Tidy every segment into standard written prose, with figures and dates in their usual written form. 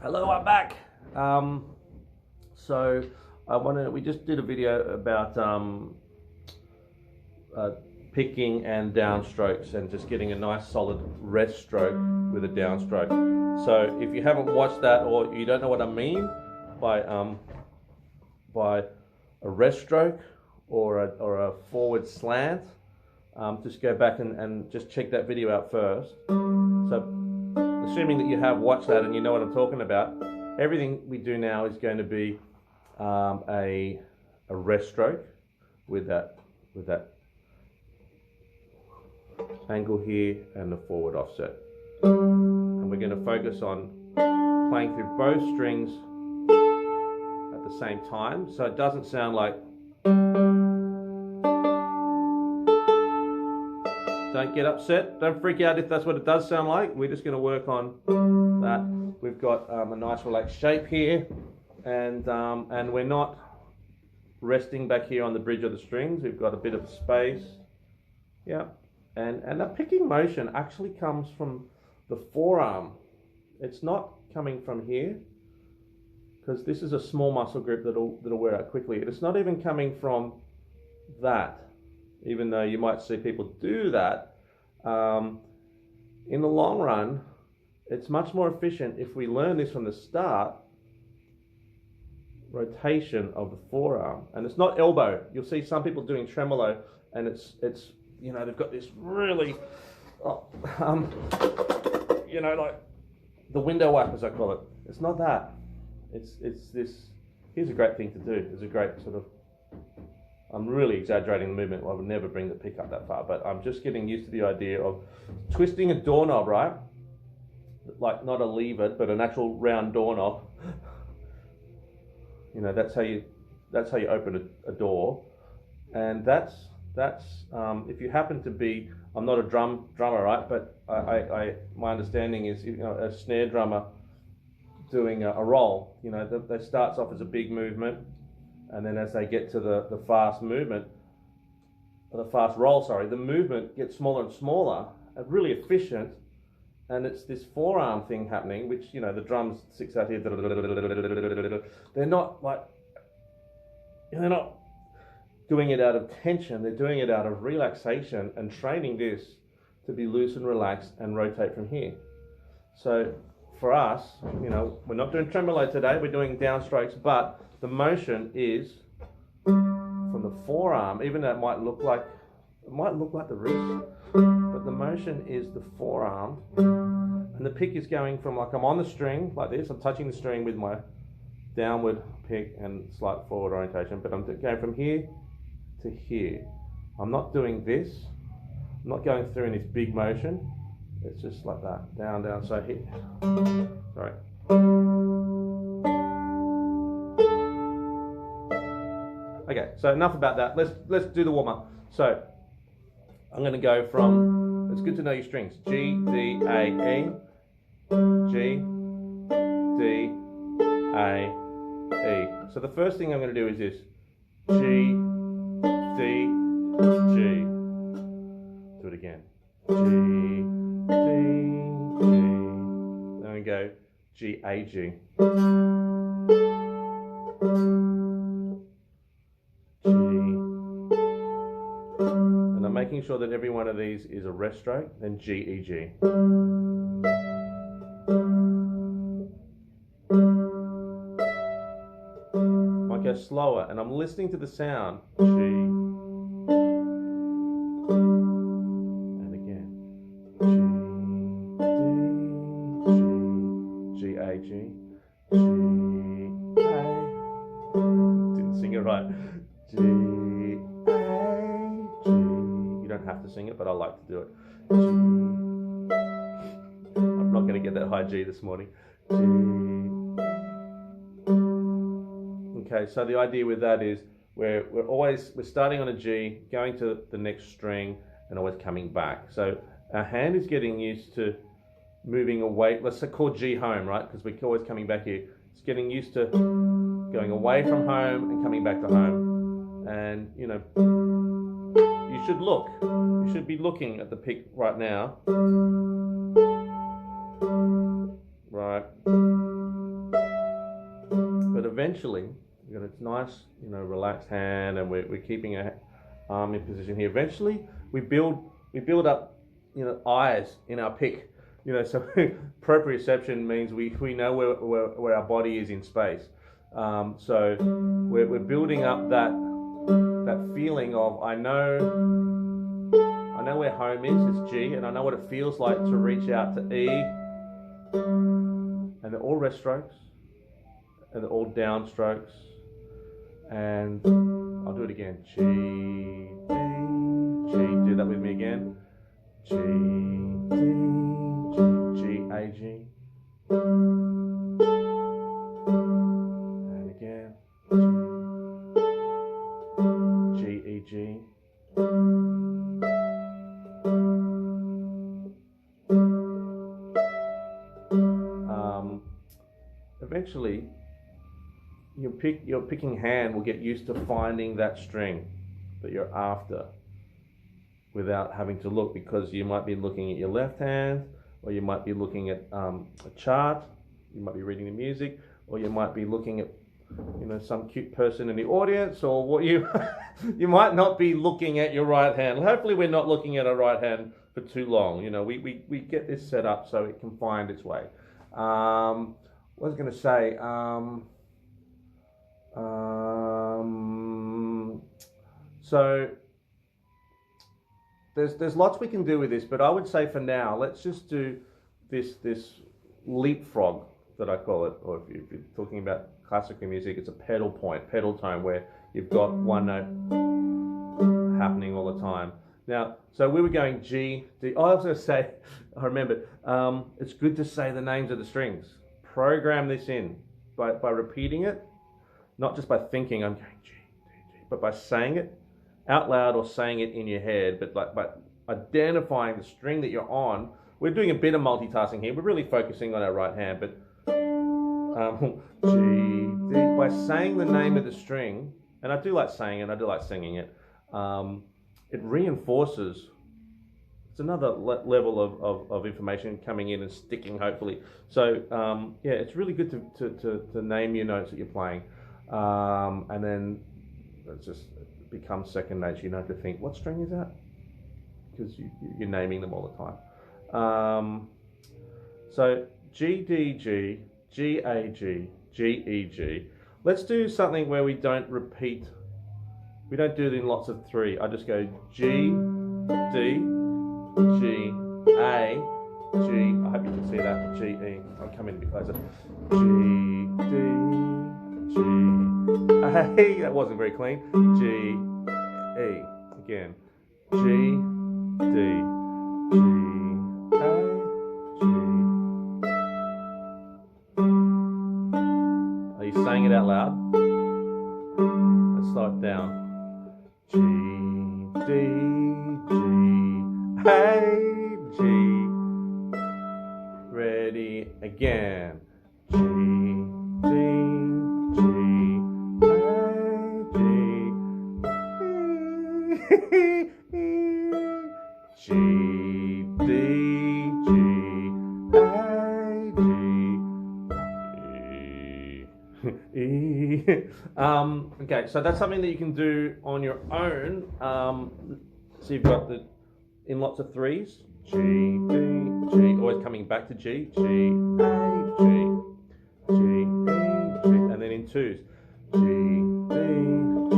Hello, I'm back. So we just did a video about picking and downstrokes and just getting a nice solid rest stroke with a downstroke. So if you haven't watched that or you don't know what I mean by a rest stroke or a forward slant, just go back and just check that video out first. So assuming that you have watched that and you know what I'm talking about, everything we do now is going to be a rest stroke with that angle here and the forward offset. And we're going to focus on playing through both strings at the same time, so it doesn't sound like. Don't get upset, don't freak out if that's what it does sound like. We're just going to work on that. We've got a nice relaxed shape here, and we're not resting back here on the bridge of the strings. We've got a bit of space, yeah. And the picking motion actually comes from the forearm. It's not coming from here, because this is a small muscle group that'll wear out quickly. It's not even coming from that, even though you might see people do that. In the long run, it's much more efficient if we learn this from the start. Rotation of the forearm, and it's not elbow. You'll see some people doing tremolo, and it's you know, they've got this really you know, like the window wipe, as I call it. It's not that. It's this. Here's a great thing to do. It's a great sort of. I'm really exaggerating the movement. I would never bring the pick up that far, but I'm just getting used to the idea of twisting a doorknob, right? Like not a lever, but an actual round doorknob. You know, that's how you open a door, and that's if you happen to be. I'm not a drummer, right? But my understanding is, you know, a snare drummer doing a roll. You know, that starts off as a big movement. And then as they get to the fast movement, or the fast roll, sorry, the movement gets smaller and smaller and really efficient. And it's this forearm thing happening, which, you know, the drums sticks out here. They're not like, they're not doing it out of tension. They're doing it out of relaxation and training this to be loose and relaxed and rotate from here. So for us, you know, we're not doing tremolo today. We're doing downstrokes, but the motion is from the forearm, even though it might look like the wrist, but the motion is the forearm, and the pick is going from, like, I'm on the string like this, I'm touching the string with my downward pick and slight forward orientation, but I'm going from here to here. I'm not doing this. I'm not going through in this big motion. It's just like that, down, down. So here, sorry. Okay, so enough about that. Let's do the warm up. So I'm going to go from. It's good to know your strings. G, D, A, E. G, D, A, E. So the first thing I'm going to do is this: G, D, G. Do it again. G, D, G. Then we go G, A, G. And I'm making sure that every one of these is a rest stroke, then G, E, G. Might go slower, and I'm listening to the sound. G. And again. G, D, G. G, A, G. G, A. Didn't sing it right. G, A, G. You don't have to sing it, but I like to do it. G. I'm not going to get that high G this morning. G. Okay, so the idea with that is we're starting on a G, going to the next string, and always coming back. So our hand is getting used to moving away. Let's call G home, right? Because we're always coming back here. It's getting used to going away from home and coming back to home. And, you know, you should be looking at the pick right now. Right. eventually, you know, it's nice, you know, relaxed hand, and we're keeping our arm in position here. Eventually, we build up, you know, eyes in our pick. You know, so proprioception means we know where our body is in space. So we're building up that feeling of I know where home is. It's G, and I know what it feels like to reach out to E. And they're all rest strokes, and they're all down strokes. And I'll do it again. G, D, G. Do that with me again. G, D, G, G, A, G. And again. G, G, E, G. Eventually, your picking hand will get used to finding that string that you're after without having to look, because you might be looking at your left hand, or you might be looking at a chart, you might be reading the music, or you might be looking at, you know, some cute person in the audience, or what you you might not be looking at your right hand. Hopefully we're not looking at our right hand for too long. You know, we get this set up so it can find its way. What was I going to say? So there's lots we can do with this, but I would say for now, let's just do this leapfrog that I call it, or if you're talking about classical music, it's a pedal tone, where you've got one note happening all the time. Now, so we were going G, D. I was going to say, I remembered, it's good to say the names of the strings. Program this in by repeating it, not just by thinking I'm going G, D, G, but by saying it out loud or saying it in your head, but by identifying the string that you're on. We're doing a bit of multitasking here. We're really focusing on our right hand, but G, D, by saying the name of the string, and I do like saying it, I do like singing it, it reinforces. It's another level of information coming in and sticking, hopefully. So yeah, it's really good to name your notes that you're playing, and then it just becomes second nature. You don't have to think, what string is that? Because you're naming them all the time. So G, D, G, G, A, G, G, E, G. Let's do something where we don't repeat. We don't do it in lots of three. I just go G, D, G, A, G. I hope you can see that. G, E. I'll come in a bit closer. G, D, G, A. That wasn't very clean. G, E. Again. G, D, G, A, G. Are you saying it out loud? Let's slow it down. G, D, G, A, G. Ready, again. G, D, G, A, G. G, D, G, A, G, E. Okay, so that's something that you can do on your own. So you've got in lots of threes, G, D, G, always coming back to G, G, A, G, G, E, G, and then in twos, G, D, G,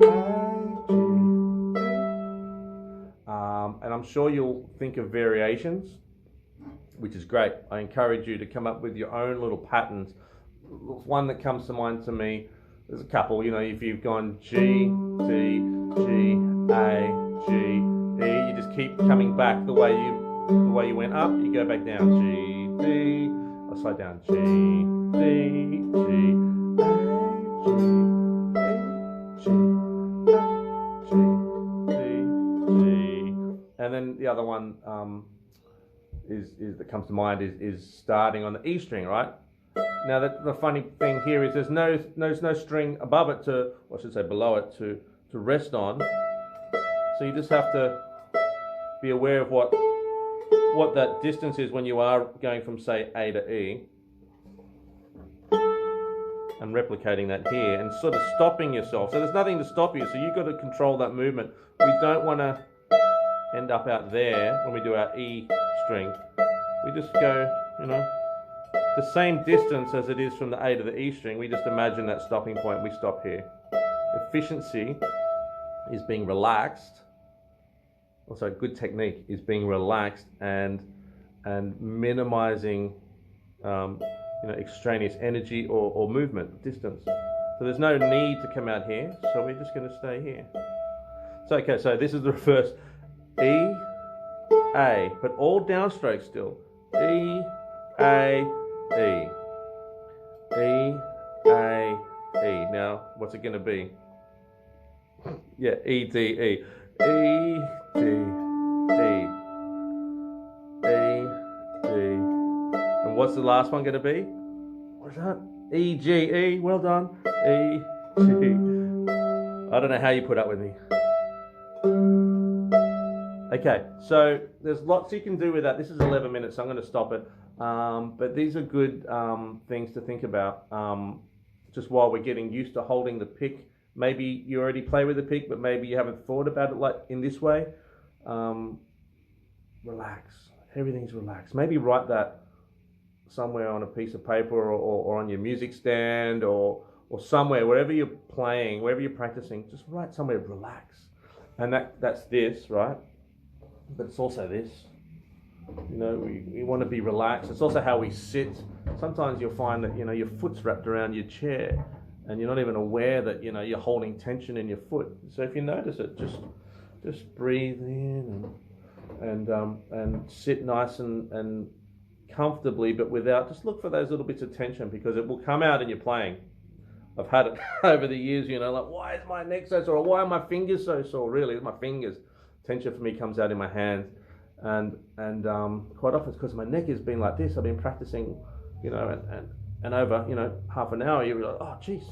A, G, E. And I'm sure you'll think of variations, which is great. I encourage you to come up with your own little patterns. One that comes to mind to me, there's a couple, you know, if you've gone G, D, G, A, G, E, you just keep coming back the way you went up, you go back down, G, D, I'll slow down, G, D, G, A, G, E, G, A, G, D, G. And then the other one is that comes to mind is starting on the E string, right? Now the funny thing here is there's no string above it or I should say below it to rest on. So you just have to be aware of what that distance is when you are going from, say, A to E. and replicating that here and sort of stopping yourself. So there's nothing to stop you, so you've got to control that movement. We don't want to end up out there when we do our E string. We just go, you know, the same distance as it is from the A to the E string. We just imagine that stopping point, we stop here. Efficiency is being relaxed. Also, good technique is being relaxed and minimizing extraneous energy or movement, distance. So there's no need to come out here, so we're just going to stay here. So okay, so this is the reverse. E, A, but all downstroke still. E, A, E. E, A, E. Now, what's it going to be? Yeah, E, D, E. E, D, E. E, D. And what's the last one going to be? What is that? E, G, E. Well done. E, G. I don't know how you put up with me. Okay, so there's lots you can do with that. This is 11 minutes, so I'm going to stop it. But these are good things to think about just while we're getting used to holding the pick. Maybe you already play with the pick, but maybe you haven't thought about it like in this way. Relax. Everything's relaxed. Maybe write that somewhere on a piece of paper or on your music stand or somewhere, wherever you're playing, wherever you're practicing, just write somewhere, relax. And that's this, right? But it's also this. You know, we want to be relaxed. It's also how we sit. Sometimes you'll find that, you know, your foot's wrapped around your chair and you're not even aware that, you know, you're holding tension in your foot. So if you notice it, just breathe in and sit nice and comfortably, but without, just look for those little bits of tension because it will come out in your playing. I've had it over the years, you know, like, why is my neck so sore? Or why are my fingers so sore? Really, it's my fingers. Tension for me comes out in my hands. And quite often it's because my neck has been like this. I've been practicing, you know, and over, you know, half an hour, you're like, oh, geez,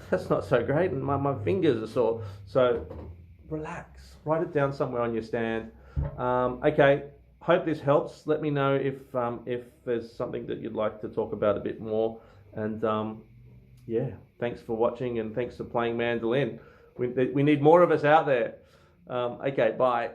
that's not so great. And my fingers are sore. So relax. Write it down somewhere on your stand. Okay, hope this helps. Let me know if there's something that you'd like to talk about a bit more. And yeah, thanks for watching and thanks for playing mandolin. We need more of us out there. Okay, bye.